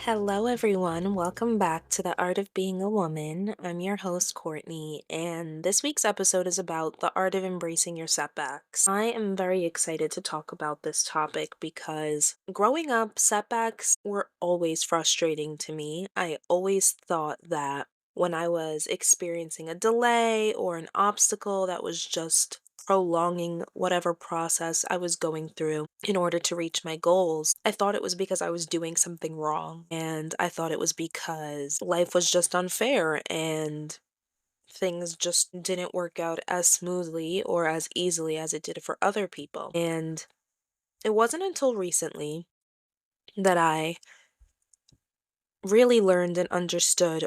Hello, everyone. Welcome back to the Art of Being a Woman. I'm your host, Courtney, and this week's episode is about the art of embracing your setbacks. I am very excited to talk about this topic because growing up, setbacks were always frustrating to me. I always thought that when I was experiencing a delay or an obstacle that was just prolonging whatever process I was going through in order to reach my goals, I thought it was because I was doing something wrong. And I thought it was because life was just unfair and things just didn't work out as smoothly or as easily as it did for other people. And it wasn't until recently that I really learned and understood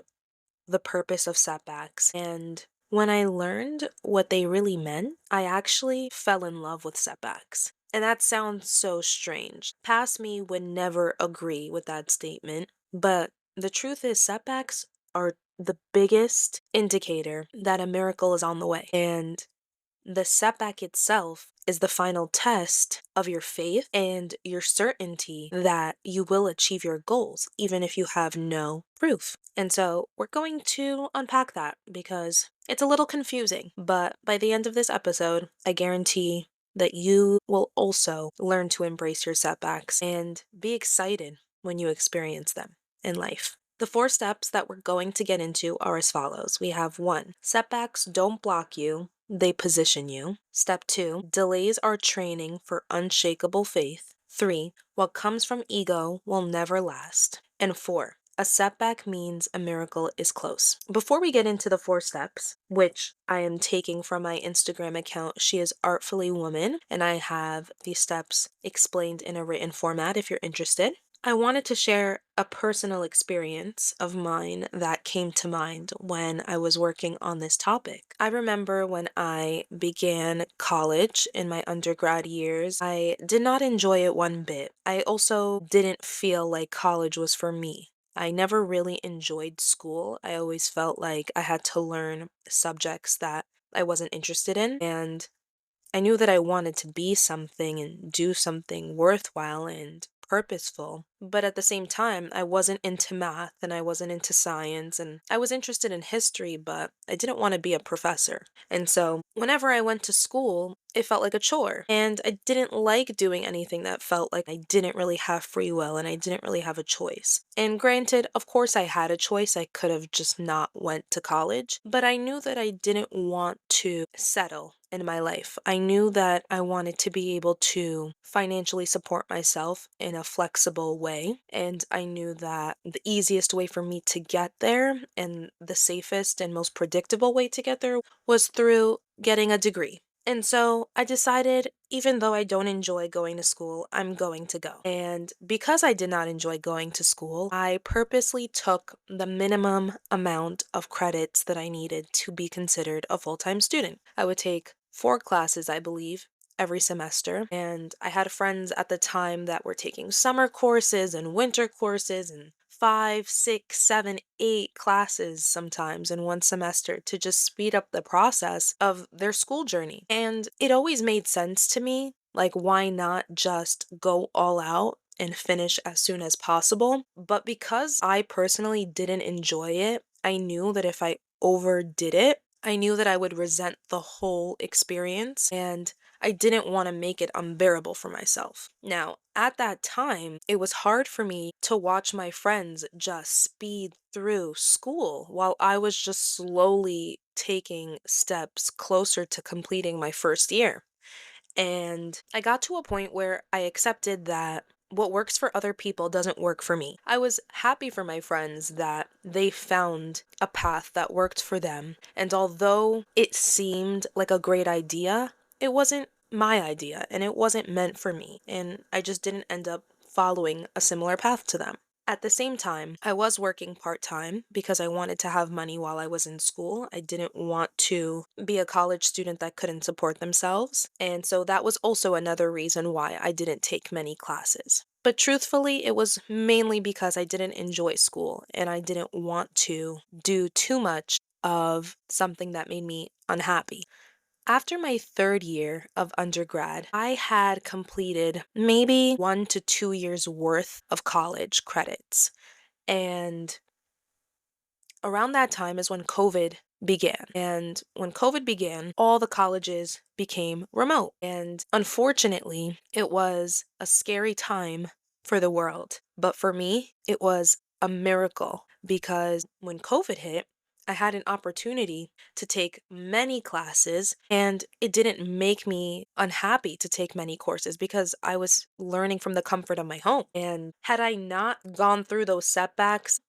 the purpose of setbacks. And when I learned what they really meant, I actually fell in love with setbacks. And that sounds so strange. Past me would never agree with that statement, but the truth is, setbacks are the biggest indicator that a miracle is on the way. And the setback itself is the final test of your faith and your certainty that you will achieve your goals, even if you have no proof. And so we're going to unpack that because it's a little confusing. But by the end of this episode, I guarantee that you will also learn to embrace your setbacks and be excited when you experience them in life. The four steps that we're going to get into are as follows. We have one, setbacks don't block you, they position you. Step two, delays are training for unshakable faith. Three, what comes from ego will never last. And four, a setback means a miracle is close. Before we get into the four steps, which I am taking from my Instagram account, She is Artfully Woman, and I have the steps explained in a written format if you're interested. I wanted to share a personal experience of mine that came to mind when I was working on this topic. I remember when I began college in my undergrad years, I did not enjoy it one bit. I also didn't feel like college was for me. I never really enjoyed school. I always felt like I had to learn subjects that I wasn't interested in, and I knew that I wanted to be something and do something worthwhile and purposeful, but at the same time, I wasn't into math and I wasn't into science, and I was interested in history, but I didn't want to be a professor. And so, whenever I went to school, it felt like a chore, and I didn't like doing anything that felt like I didn't really have free will and I didn't really have a choice. And granted, of course I had a choice. I could have just not went to college, but I knew that I didn't want to settle in my life. I knew that I wanted to be able to financially support myself in a flexible way, and I knew that the easiest way for me to get there and the safest and most predictable way to get there was through getting a degree. And so I decided, even though I don't enjoy going to school, I'm going to go. And because I did not enjoy going to school, I purposely took the minimum amount of credits that I needed to be considered a full-time student. I would take four classes, I believe, every semester. And I had friends at the time that were taking summer courses and winter courses and five, six, seven, eight classes sometimes in one semester to just speed up the process of their school journey. And it always made sense to me, like, why not just go all out and finish as soon as possible? But because I personally didn't enjoy it, I knew that if I overdid it, I knew that I would resent the whole experience, and I didn't want to make it unbearable for myself. Now, at that time, it was hard for me to watch my friends just speed through school while I was just slowly taking steps closer to completing my first year. And I got to a point where I accepted that what works for other people doesn't work for me. I was happy for my friends that they found a path that worked for them. And although it seemed like a great idea, it wasn't my idea and it wasn't meant for me. And I just didn't end up following a similar path to them. At the same time, I was working part-time because I wanted to have money while I was in school. I didn't want to be a college student that couldn't support themselves. And so that was also another reason why I didn't take many classes. But truthfully, it was mainly because I didn't enjoy school and I didn't want to do too much of something that made me unhappy. After my third year of undergrad, I had completed maybe 1 to 2 years worth of college credits. And around that time is when COVID began. And when COVID began, all the colleges became remote. And unfortunately, it was a scary time for the world. But for me, it was a miracle because when COVID hit, I had an opportunity to take many classes, and it didn't make me unhappy to take many courses because I was learning from the comfort of my home. And had I not gone through those setbacks,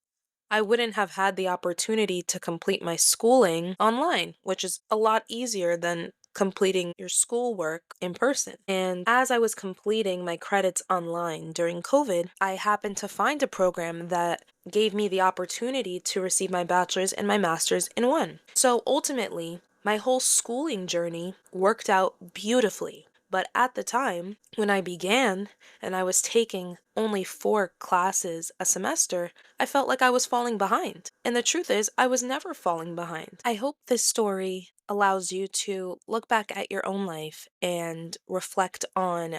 I wouldn't have had the opportunity to complete my schooling online, which is a lot easier than completing your schoolwork in person. And as I was completing my credits online during COVID, I happened to find a program that gave me the opportunity to receive my bachelor's and my master's in one. So ultimately, my whole schooling journey worked out beautifully. But at the time, when I began and I was taking only 4 classes a semester, I felt like I was falling behind. And the truth is, I was never falling behind. I hope this story allows you to look back at your own life and reflect on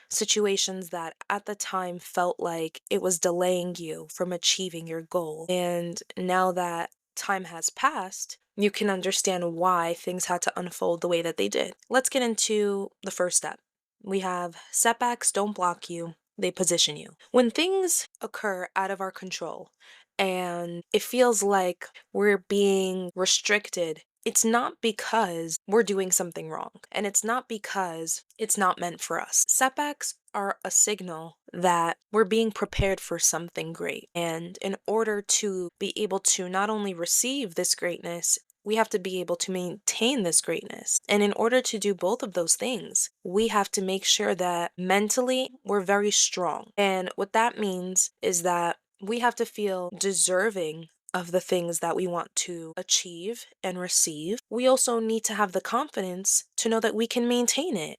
situations that at the time felt like it was delaying you from achieving your goal. And now that time has passed, you can understand why things had to unfold the way that they did. Let's get into the first step. We have setbacks don't block you, they position you. When things occur out of our control and it feels like we're being restricted, it's not because we're doing something wrong, and it's not because it's not meant for us. Setbacks are a signal that we're being prepared for something great. And in order to be able to not only receive this greatness, we have to be able to maintain this greatness. And in order to do both of those things, we have to make sure that mentally we're very strong. And what that means is that we have to feel deserving of the things that we want to achieve and receive. We also need to have the confidence to know that we can maintain it.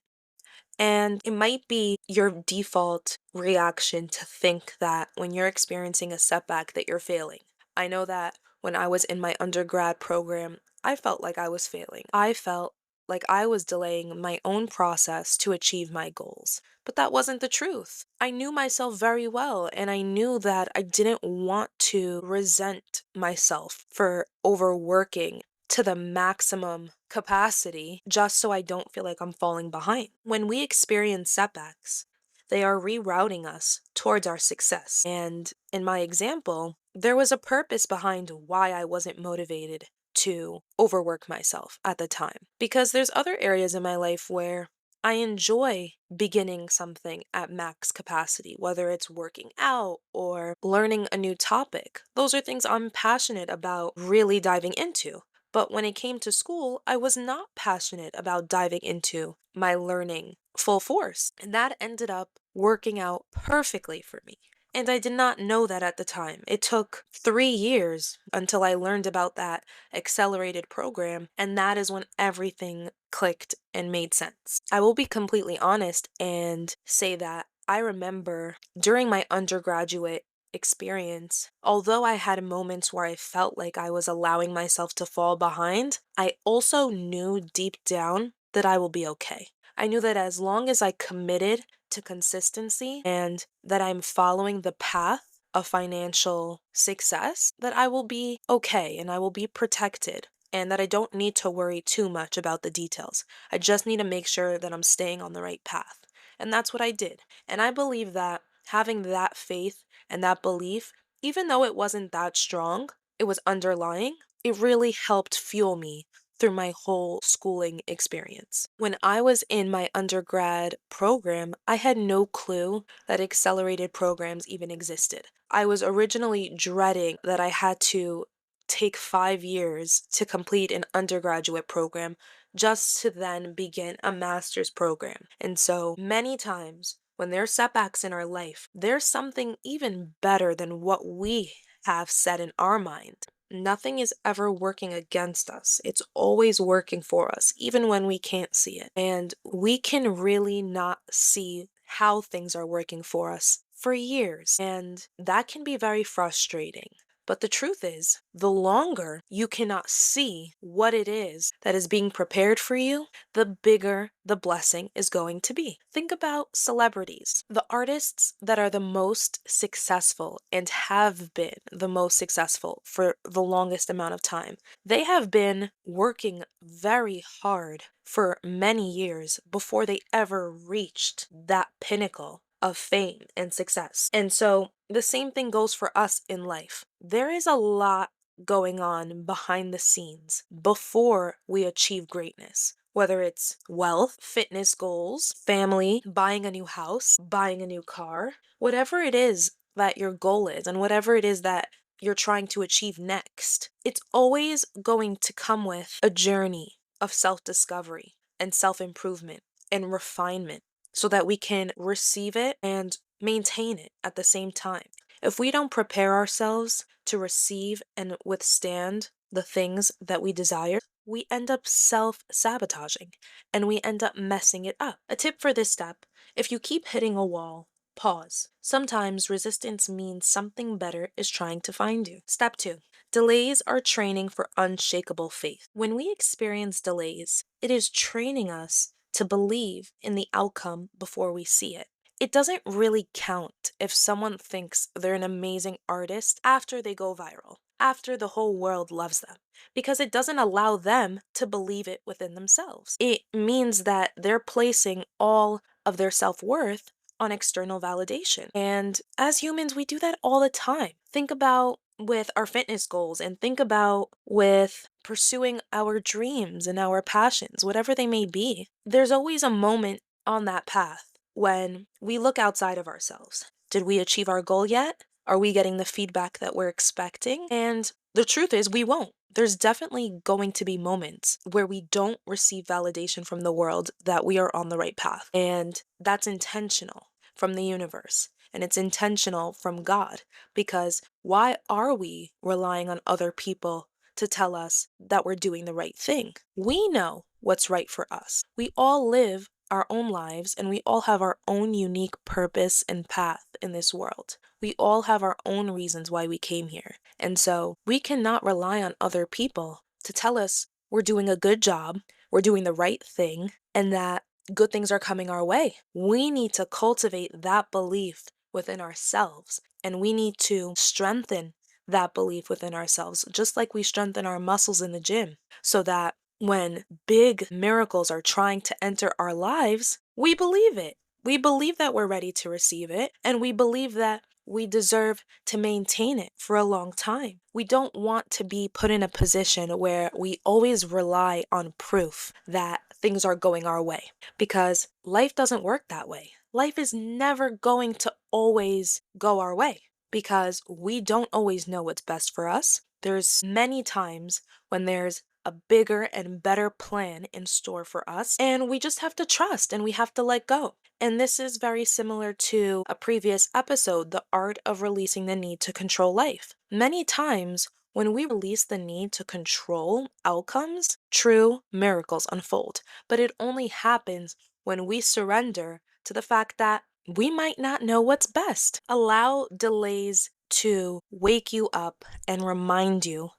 And it might be your default reaction to think that when you're experiencing a setback that you're failing. I know that when I was in my undergrad program, I felt like I was failing. I felt like I was delaying my own process to achieve my goals. But that wasn't the truth. I knew myself very well, and I knew that I didn't want to resent myself for overworking to the maximum capacity just so I don't feel like I'm falling behind. When we experience setbacks, they are rerouting us towards our success. And in my example, there was a purpose behind why I wasn't motivated to overwork myself at the time. Because there's other areas in my life where I enjoy beginning something at max capacity, whether it's working out or learning a new topic. Those are things I'm passionate about really diving into. But when it came to school, I was not passionate about diving into my learning full force. And that ended up working out perfectly for me. And I did not know that at the time. It took 3 years until I learned about that accelerated program, and that is when everything clicked and made sense. I will be completely honest and say that I remember during my undergraduate experience, although I had moments where I felt like I was allowing myself to fall behind, I also knew deep down that I will be okay. I knew that as long as I committed to consistency and that I'm following the path of financial success, that I will be okay and I will be protected and that I don't need to worry too much about the details. I just need to make sure that I'm staying on the right path. And that's what I did. And I believe that having that faith and that belief, even though it wasn't that strong, it was underlying, it really helped fuel me through my whole schooling experience. When I was in my undergrad program, I had no clue that accelerated programs even existed. I was originally dreading that I had to take 5 years to complete an undergraduate program just to then begin a master's program. And so many times when there's setbacks in our life, there's something even better than what we have set in our mind. Nothing is ever working against us. It's always working for us, even when we can't see it. And we can really not see how things are working for us for years. And that can be very frustrating. But the truth is, the longer you cannot see what it is that is being prepared for you, the bigger the blessing is going to be. Think about celebrities. The artists that are the most successful and have been the most successful for the longest amount of time, they have been working very hard for many years before they ever reached that pinnacle of fame and success. And so the same thing goes for us in life. There is a lot going on behind the scenes before we achieve greatness. Whether it's wealth, fitness goals, family, buying a new house, buying a new car, whatever it is that your goal is, and whatever it is that you're trying to achieve next, it's always going to come with a journey of self discovery and self improvement and refinement so that we can receive it and maintain it at the same time. If we don't prepare ourselves to receive and withstand the things that we desire, we end up self sabotaging and we end up messing it up. A tip for this step: if you keep hitting a wall, pause. Sometimes resistance means something better is trying to find you. Step 2: delays are training for unshakable faith. When we experience delays, it is training us to believe in the outcome before we see it. It doesn't really count if someone thinks they're an amazing artist after they go viral, after the whole world loves them, because it doesn't allow them to believe it within themselves. It means that they're placing all of their self worth on external validation. And as humans, we do that all the time. Think about with our fitness goals and think about with pursuing our dreams and our passions, whatever they may be. There's always a moment on that path when we look outside of ourselves. Did we achieve our goal yet? Are we getting the feedback that we're expecting? And the truth is, we won't. There's definitely going to be moments where we don't receive validation from the world that we are on the right path. And that's intentional from the universe. And it's intentional from God, because why are we relying on other people to tell us that we're doing the right thing? We know what's right for us. We all live our own lives and we all have our own unique purpose and path in this world. We all have our own reasons why we came here. And so we cannot rely on other people to tell us we're doing a good job, we're doing the right thing, and that good things are coming our way. We need to cultivate that belief within ourselves, and we need to strengthen that belief within ourselves, just like we strengthen our muscles in the gym, so that when big miracles are trying to enter our lives, we believe it. We believe that we're ready to receive it, and we believe that we deserve to maintain it for a long time. We don't want to be put in a position where we always rely on proof that things are going our way, because life doesn't work that way. Life is never going to always go our way because we don't always know what's best for us. There's many times when there's a bigger and better plan in store for us, and we just have to trust and we have to let go. And this is very similar to a previous episode, the art of releasing the need to control life. Many times, when we release the need to control outcomes, true miracles unfold. But it only happens when we surrender to the fact that we might not know what's best. Allow delays to wake you up and remind you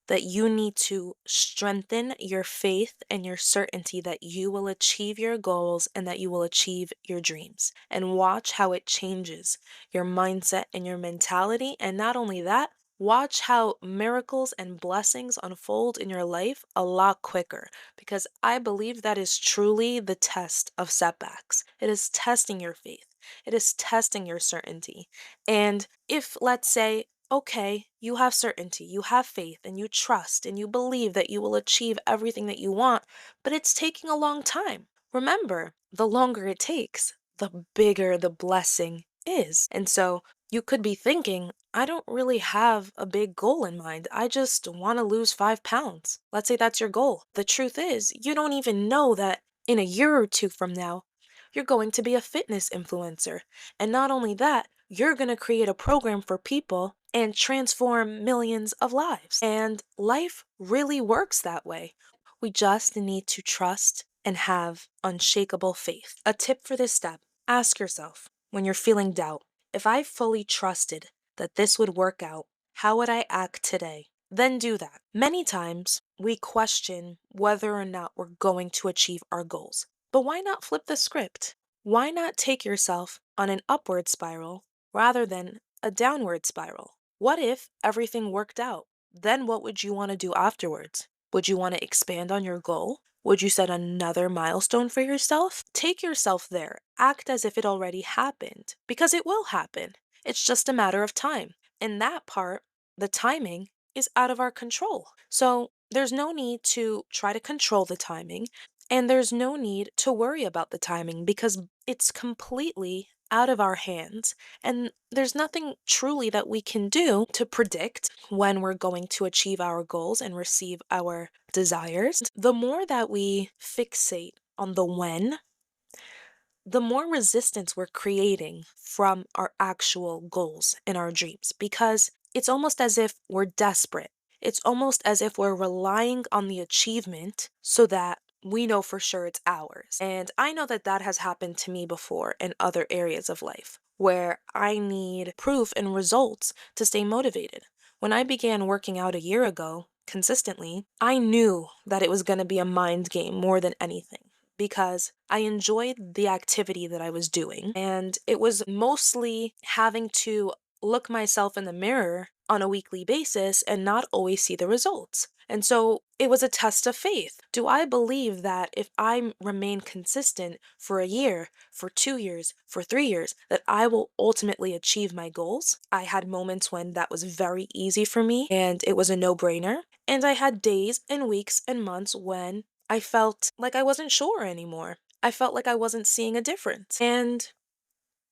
that you need to strengthen your faith and your certainty that you will achieve your goals and that you will achieve your dreams. And watch how it changes your mindset and your mentality. And not only that, watch how miracles and blessings unfold in your life a lot quicker, because I believe that is truly the test of setbacks. It is testing your faith. It is testing your certainty. And if, let's say, okay, you have certainty, you have faith, and you trust, and you believe that you will achieve everything that you want, but it's taking a long time. Remember, the longer it takes, the bigger the blessing is. And so you could be thinking, I don't really have a big goal in mind. I just want to lose 5 pounds. Let's say that's your goal. The truth is, you don't even know that in a year or two from now, you're going to be a fitness influencer. And not only that, you're going to create a program for people and transform millions of lives. And life really works that way. We just need to trust and have unshakable faith. A tip for this step: ask yourself when you're feeling doubt, if I fully trusted that this would work out, How would I act today? Then do that. Many times we question whether or not we're going to achieve our goals. But why not flip the script? Why not take yourself on an upward spiral rather than a downward spiral? What if everything worked out? Then what would you want to do afterwards? Would you want to expand on your goal? Would you set another milestone for yourself? Take yourself there. Act as if it already happened, because it will happen. It's just a matter of time. In that part, the timing is out of our control. So there's no need to try to control the timing, and there's no need to worry about the timing because it's completely out of our hands. And there's nothing truly that we can do to predict when we're going to achieve our goals and receive our desires. The more that we fixate on the when, the more resistance we're creating from our actual goals and our dreams because it's almost as if we're desperate. It's almost as if we're relying on the achievement so that we know for sure it's ours. And I know that that has happened to me before in other areas of life where I need proof and results to stay motivated. When I began working out a year ago consistently, I knew that it was going to be a mind game more than anything because I enjoyed the activity that I was doing. And it was mostly having to look myself in the mirror on a weekly basis and not always see the results. And so it was a test of faith. Do I believe that if I remain consistent for a year, for 2 years, for 3 years, that I will ultimately achieve my goals? I had moments when that was very easy for me and it was a no brainer. And I had days and weeks and months when I felt like I wasn't sure anymore. I felt like I wasn't seeing a difference. And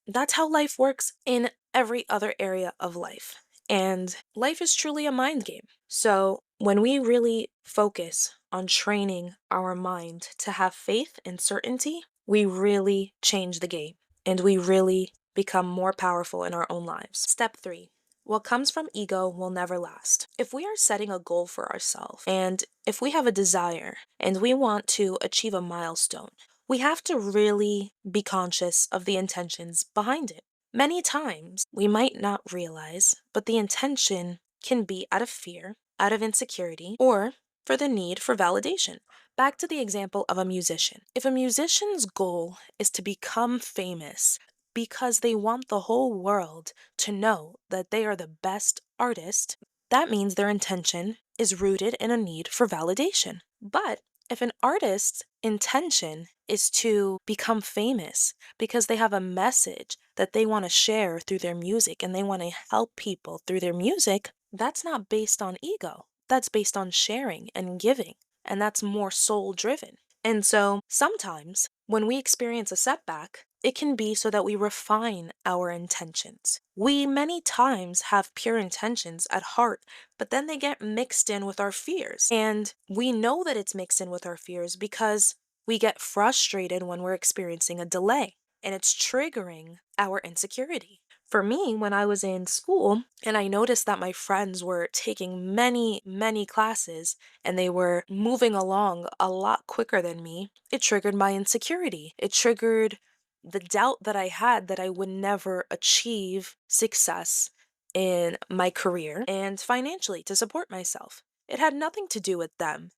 that's how life works in every other area of life. And life is truly a mind game. So when we really focus on training our mind to have faith and certainty, we really change the game and we really become more powerful in our own lives. Step 3. What comes from ego will never last. If we are setting a goal for ourselves and if we have a desire and we want to achieve a milestone, we have to really be conscious of the intentions behind it. Many times we might not realize, but the intention can be out of fear, out of insecurity, or for the need for validation. Back to the example of a musician. If a musician's goal is to become famous because they want the whole world to know that they are the best artist, that means their intention is rooted in a need for validation. But if an artist's intention is to become famous because they have a message that they want to share through their music and they want to help people through their music, that's not based on ego. That's based on sharing and giving, and that's more soul driven. And so sometimes when we experience a setback, it can be so that we refine our intentions. We many times have pure intentions at heart, but then they get mixed in with our fears. And we know that it's mixed in with our fears because we get frustrated when we're experiencing a delay and it's triggering our insecurity. For me, when I was in school and I noticed that my friends were taking many classes and they were moving along a lot quicker than me, it triggered my insecurity. It triggered the doubt that I had that I would never achieve success in my career and financially to support myself. It had nothing to do with them,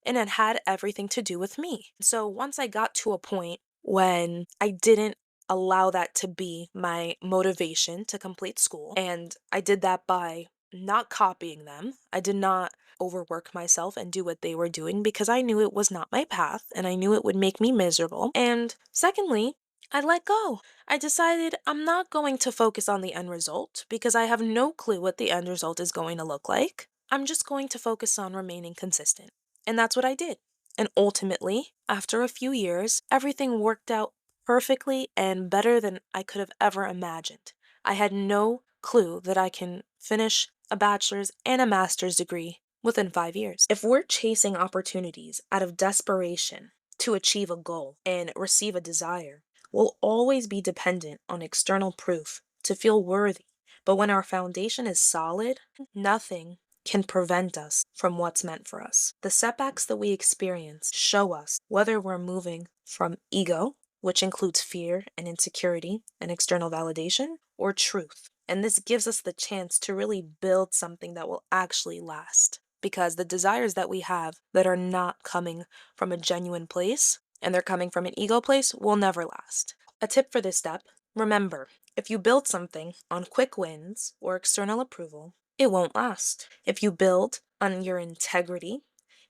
and it had everything to do with me. So once I got to a point when I didn't allow that to be my motivation to complete school, and I did that by not copying them, I did not overwork myself and do what they were doing because I knew it was not my path and I knew it would make me miserable. And secondly, I let go. I decided I'm not going to focus on the end result because I have no clue what the end result is going to look like. I'm just going to focus on remaining consistent. And that's what I did. And ultimately, after a few years, everything worked out perfectly and better than I could have ever imagined. I had no clue that I can finish a bachelor's and a master's degree within 5 years. If we're chasing opportunities out of desperation to achieve a goal and receive a desire, we'll always be dependent on external proof to feel worthy. But when our foundation is solid, nothing can prevent us from what's meant for us. The setbacks that we experience show us whether we're moving from ego, which includes fear and insecurity and external validation, or truth, And this gives us the chance to really build something that will actually last. Because the desires that we have that are not coming from a genuine place and they're coming from an ego place will never last. A tip for this step: remember, if you build something on quick wins or external approval, it won't last. If you build on your integrity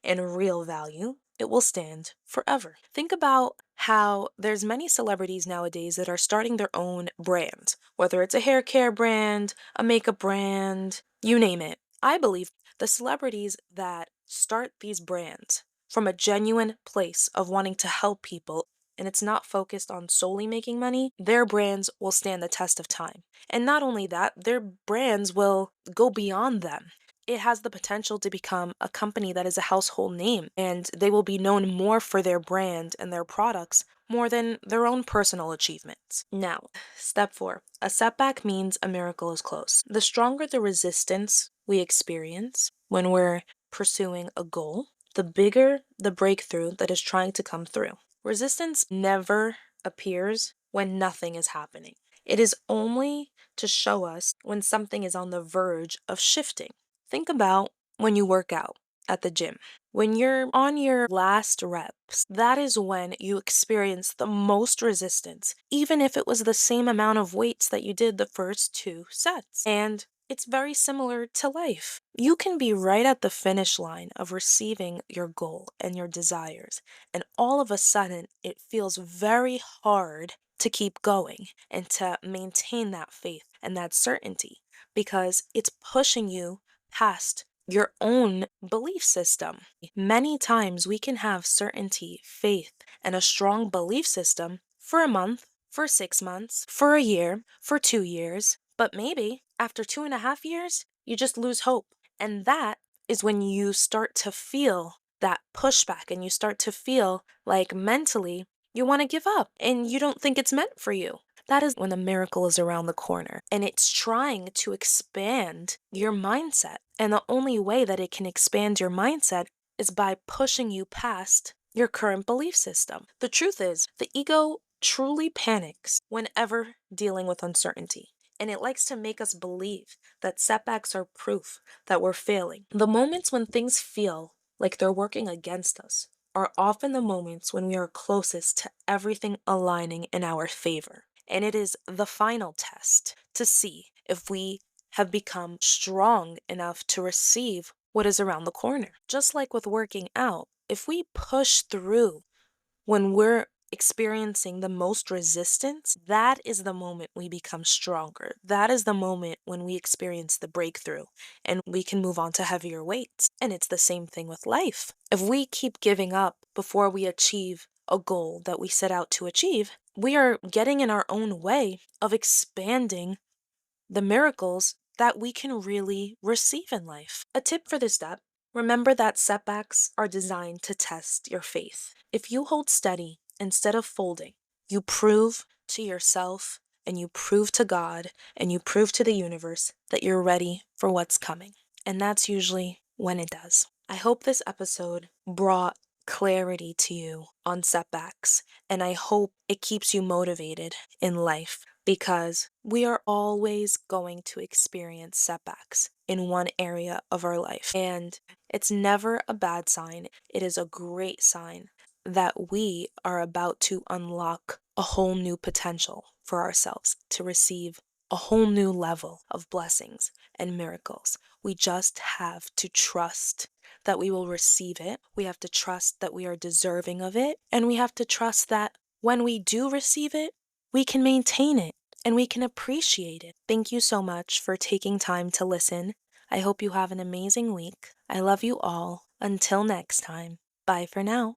and real value, it will stand forever. Think about how there's many celebrities nowadays that are starting their own brand, whether it's a hair care brand, a makeup brand, you name it. I believe the celebrities that start these brands from a genuine place of wanting to help people and it's not focused on solely making money, their brands will stand the test of time. And not only that, their brands will go beyond them. It has the potential to become a company that is a household name, and they will be known more for their brand and their products more than their own personal achievements. Now, step 4: a setback means a miracle is close. The stronger the resistance we experience when we're pursuing a goal, the bigger the breakthrough that is trying to come through. Resistance never appears when nothing is happening. It is only to show us when something is on the verge of shifting. Think about when you work out at the gym. When you're on your last reps, that is when you experience the most resistance, even if it was the same amount of weights that you did the first 2 sets. And it's very similar to life. You can be right at the finish line of receiving your goal and your desires, and all of a sudden it feels very hard to keep going and to maintain that faith and that certainty because it's pushing you past your own belief system. Many times we can have certainty, faith, and a strong belief system for a month, for 6 months, for a year, for 2 years, but maybe after 2.5 years, you just lose hope. And that is when you start to feel that pushback and you start to feel like mentally you want to give up and you don't think it's meant for you. That is when the miracle is around the corner and it's trying to expand your mindset. And the only way that it can expand your mindset is by pushing you past your current belief system. The truth is, the ego truly panics whenever dealing with uncertainty. And it likes to make us believe that setbacks are proof that we're failing. The moments when things feel like they're working against us are often the moments when we are closest to everything aligning in our favor. And it is the final test to see if we have become strong enough to receive what is around the corner. Just like with working out, if we push through when we're experiencing the most resistance, that is the moment we become stronger. That is the moment when we experience the breakthrough and we can move on to heavier weights. And it's the same thing with life. If we keep giving up before we achieve a goal that we set out to achieve, we are getting in our own way of expanding the miracles that we can really receive in life. A tip for this step: remember that setbacks are designed to test your faith. If you hold steady instead of folding, you prove to yourself and you prove to God and you prove to the universe that you're ready for what's coming. And that's usually when it does. I hope this episode brought clarity to you on setbacks, and I hope it keeps you motivated in life because we are always going to experience setbacks in one area of our life. And it's never a bad sign, it is a great sign that we are about to unlock a whole new potential for ourselves to receive a whole new level of blessings and miracles. We just have to trust that we will receive it. We have to trust that we are deserving of it. And we have to trust that when we do receive it, we can maintain it and we can appreciate it. Thank you so much for taking time to listen. I hope you have an amazing week. I love you all. Until next time, bye for now.